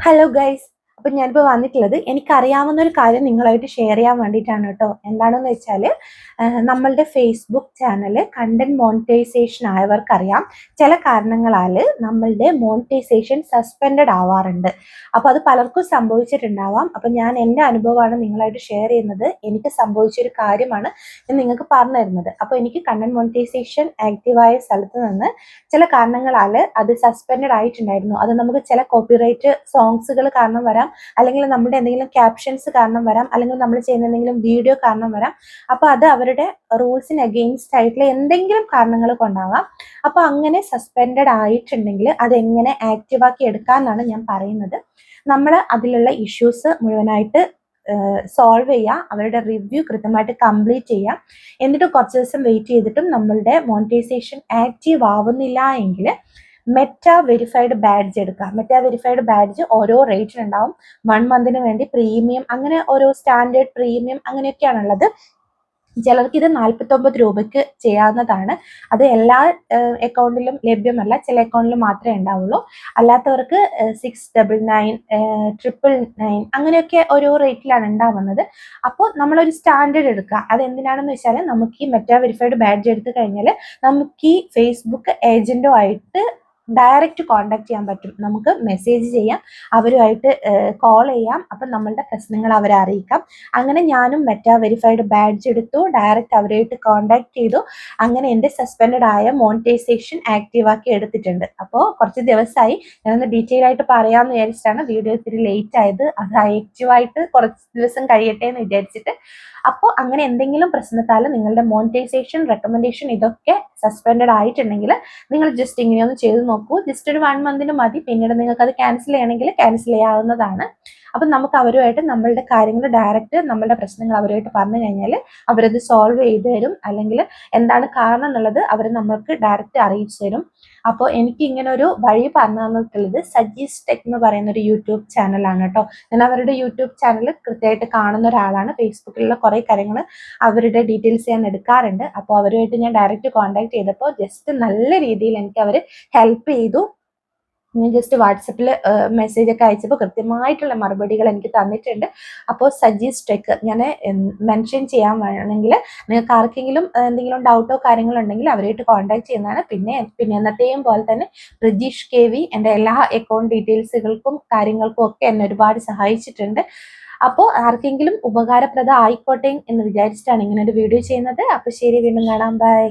Hello guys. അപ്പം ഞാനിപ്പോൾ വന്നിട്ടുള്ളത് എനിക്കറിയാവുന്ന ഒരു കാര്യം നിങ്ങളായിട്ട് ഷെയർ ചെയ്യാൻ വേണ്ടിയിട്ടാണ് കേട്ടോ. എന്താണെന്ന് വെച്ചാൽ നമ്മളുടെ ഫേസ്ബുക്ക് ചാനൽ കണ്ടന്റ് മോണിറ്റൈസേഷൻ ആയവർക്കറിയാം ചില കാരണങ്ങളാൽ നമ്മളുടെ മോണിറ്റൈസേഷൻ സസ്പെൻഡഡ് ആവാറുണ്ട്. അപ്പോൾ അത് പലർക്കും സംഭവിച്ചിട്ടുണ്ടാവാം. അപ്പം ഞാൻ എൻ്റെ അനുഭവമാണ് നിങ്ങളായിട്ട് ഷെയർ ചെയ്യുന്നത്. എനിക്ക് സംഭവിച്ചൊരു കാര്യമാണ് ഞാൻ നിങ്ങൾക്ക് പറഞ്ഞു തരുന്നത്. അപ്പോൾ എനിക്ക് കണ്ടന്റ് മോണിറ്റൈസേഷൻ ആക്റ്റീവായ സ്ഥലത്ത് നിന്ന് ചില കാരണങ്ങളാൽ അത് സസ്പെൻഡഡ് ആയിട്ടുണ്ടായിരുന്നു. അത് നമുക്ക് ചില കോപ്പിറൈറ്റ് സോങ്സുകൾ കാരണം വരാം, അല്ലെങ്കിൽ നമ്മുടെ എന്തെങ്കിലും ക്യാപ്ഷൻസ് കാരണം വരാം, അല്ലെങ്കിൽ നമ്മൾ ചെയ്യുന്ന എന്തെങ്കിലും വീഡിയോ കാരണം വരാം. അപ്പോൾ അത് അവരുടെ റൂൾസിന് അഗെയിൻസ്റ്റ് ആയിട്ടുള്ള എന്തെങ്കിലും കാരണങ്ങൾ കൊണ്ടാവാം. അപ്പോൾ അങ്ങനെ സസ്പെൻഡഡ് ആയിട്ടുണ്ടെങ്കിൽ അതെങ്ങനെ ആക്റ്റീവാക്കി എടുക്കാമെന്നാണ് ഞാൻ പറയുന്നത്. നമ്മൾ അതിലുള്ള ഇഷ്യൂസ് മുഴുവനായിട്ട് സോൾവ് ചെയ്യുക, അവരുടെ റിവ്യൂ കൃത്യമായിട്ട് കംപ്ലീറ്റ് ചെയ്യുക. എന്നിട്ട് കുറച്ച് ദിവസം വെയിറ്റ് ചെയ്തിട്ടും നമ്മളുടെ മോണിറ്റൈസേഷൻ ആക്റ്റീവ് ആവുന്നില്ല എങ്കിൽ മെറ്റ വെരിഫൈഡ് ബാഡ്ജ് എടുക്കുക. മെറ്റ വെരിഫൈഡ് ബാഡ്ജ് ഓരോ റേറ്റിനുണ്ടാവും. 1 മന്തിന് വേണ്ടി പ്രീമിയം, അങ്ങനെ ഓരോ സ്റ്റാൻഡേർഡ്, പ്രീമിയം അങ്ങനെയൊക്കെയാണുള്ളത്. ചിലർക്ക് ഇത് 49 രൂപയ്ക്ക് ചെയ്യാവുന്നതാണ്. അത് എല്ലാ അക്കൗണ്ടിലും ലഭ്യമല്ല, ചില അക്കൗണ്ടിൽ മാത്രമേ ഉണ്ടാവുള്ളൂ. അല്ലാത്തവർക്ക് 699, 999 അങ്ങനെയൊക്കെ ഓരോ റേറ്റിലാണ് ഉണ്ടാവുന്നത്. അപ്പോൾ നമ്മളൊരു സ്റ്റാൻഡേർഡ് എടുക്കുക. അത് എന്തിനാണെന്ന് വെച്ചാൽ നമുക്ക് ഈ മെറ്റ വെരിഫൈഡ് ബാഡ്ജ് എടുത്തു കഴിഞ്ഞാൽ നമുക്ക് ഈ ഫേസ്ബുക്ക് ഏജൻറ്റോ ആയിട്ട് ഡയറക്റ്റ് കോണ്ടാക്ട് ചെയ്യാൻ പറ്റും. നമുക്ക് മെസ്സേജ് ചെയ്യാം, അവരുമായിട്ട് കോൾ ചെയ്യാം. അപ്പം നമ്മളുടെ പ്രശ്നങ്ങൾ അവരെ അറിയിക്കാം. അങ്ങനെ ഞാനും മെറ്റ വെരിഫൈഡ് ബാഡ്ജ് എടുത്തു, ഡയറക്റ്റ് അവരുമായിട്ട് കോണ്ടാക്ട് ചെയ്തു. അങ്ങനെ എൻ്റെ സസ്പെൻഡഡ് ആയ മോണിറ്റൈസേഷൻ ആക്റ്റീവാക്കി എടുത്തിട്ടുണ്ട്. അപ്പോൾ കുറച്ച് ദിവസമായി, ഞാനൊന്ന് ഡീറ്റെയിൽ ആയിട്ട് പറയാമെന്ന് വിചാരിച്ചിട്ടാണ് വീഡിയോ ഇത്തിരി ലേറ്റ് ആയത്. അത് ആക്റ്റീവായിട്ട് കുറച്ച് ദിവസം കഴിയട്ടെ എന്ന് വിചാരിച്ചിട്ട്. അപ്പോൾ അങ്ങനെ എന്തെങ്കിലും പ്രശ്നത്താൽ നിങ്ങളുടെ മോണിറ്റൈസേഷൻ, റെക്കമെൻഡേഷൻ ഇതൊക്കെ സസ്പെൻഡഡ് ആയിട്ടുണ്ടെങ്കിൽ നിങ്ങൾ ജസ്റ്റ് ഇങ്ങനെയൊന്ന് ചെയ്ത് നോക്കൂ. ജസ്റ്റ് ഒരു 1 മന്തിന് മതി. പിന്നീട് നിങ്ങൾക്ക് അത് ക്യാൻസൽ ചെയ്യണമെങ്കിൽ ക്യാൻസൽ ചെയ്യാവുന്നതാണ്. അപ്പം നമുക്ക് അവരുമായിട്ട് നമ്മളുടെ കാര്യങ്ങൾ ഡയറക്റ്റ്, നമ്മളുടെ പ്രശ്നങ്ങൾ അവരുമായിട്ട് പറഞ്ഞു കഴിഞ്ഞാൽ അവരത് സോൾവ് ചെയ്ത് തരും. അല്ലെങ്കിൽ എന്താണ് കാരണം എന്നുള്ളത് അവർ നമ്മൾക്ക് ഡയറക്റ്റ് അറിയിച്ചു തരും. അപ്പോൾ എനിക്ക് ഇങ്ങനെ ഒരു വഴി പറഞ്ഞു തന്നിട്ടുള്ളത് സജീസ് ടെക് എന്ന് പറയുന്ന ഒരു യൂട്യൂബ് ചാനലാണ് കേട്ടോ. ഞാൻ അവരുടെ യൂട്യൂബ് ചാനൽ കൃത്യമായിട്ട് കാണുന്ന ഒരാളാണ്. ഫേസ്ബുക്കിലുള്ള കുറേ കാര്യങ്ങൾ അവരുടെ ഡീറ്റെയിൽസ് ഞാൻ എടുക്കാറുണ്ട്. അപ്പോൾ അവരുമായിട്ട് ഞാൻ ഡയറക്റ്റ് കോൺടാക്ട് ചെയ്തപ്പോൾ ജസ്റ്റ് നല്ല രീതിയിൽ എനിക്ക് അവർ ഹെൽപ്പ് ചെയ്തു. ഞാൻ ജസ്റ്റ് വാട്സപ്പിൽ മെസ്സേജ് ഒക്കെ അയച്ചപ്പോൾ കൃത്യമായിട്ടുള്ള മറുപടികൾ എനിക്ക് തന്നിട്ടുണ്ട്. അപ്പോൾ സജീസ് ടെക് ഞാൻ മെൻഷൻ ചെയ്യാൻ വേണമെങ്കിൽ നിങ്ങൾക്ക് ആർക്കെങ്കിലും എന്തെങ്കിലും ഡൗട്ടോ കാര്യങ്ങളോ ഉണ്ടെങ്കിൽ അവരായിട്ട് കോൺടാക്ട് ചെയ്യുന്നതാണ്. പിന്നെ എന്നത്തെയും പോലെ തന്നെ പ്രജീഷ് KV എൻ്റെ എല്ലാ അക്കൗണ്ട് ഡീറ്റെയിൽസുകൾക്കും കാര്യങ്ങൾക്കും ഒക്കെ എന്നെ ഒരുപാട് സഹായിച്ചിട്ടുണ്ട്. അപ്പോൾ ആർക്കെങ്കിലും ഉപകാരപ്രദം ആയിക്കോട്ടെ എന്ന് വിചാരിച്ചിട്ടാണ് ഇങ്ങനെ ഒരു വീഡിയോ ചെയ്യുന്നത്. അപ്പോൾ ശരി, വീണ്ടും കാണാം. ബൈ.